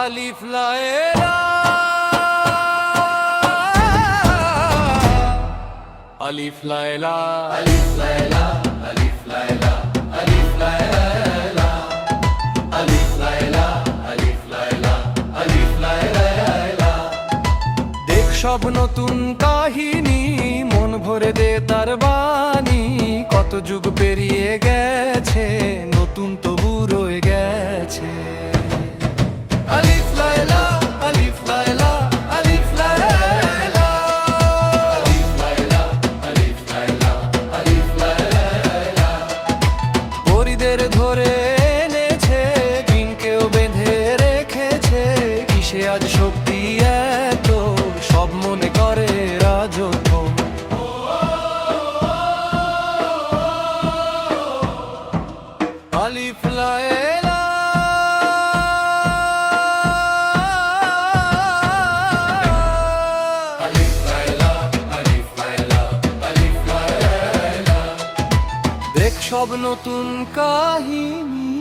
আলিফ লায়লা আলিফ লায়লা আলিফ লায়লা আলিফ লায়লা আলিফ লায়লা আলিফ লায়লা আলিফ লায়লা আলিফ লায়লা। দেখ সব নতুন কাহিনী, মন ভরে দে তার বাণী। কত যুগ পেরিয়ে গেছে, নতুন তবু রয়ে গেছে। আলিফ লায়লা আলিফ লায়লা আলিফ লায়লা আলিফ লায়লা আলিফ লায়লা আলিফ লায়লা। পরিদের ধরে এনেছে, দিনকেও বেঁধে রেখেছে। কিসে আজ শক্তি এত, সব মনে করে রাজত্ব। আলিফ লায়লা আলিফ লায়লা আলিফ লায়লা আলিফ লায়লা। দেখ সব নতুন কাহিনী।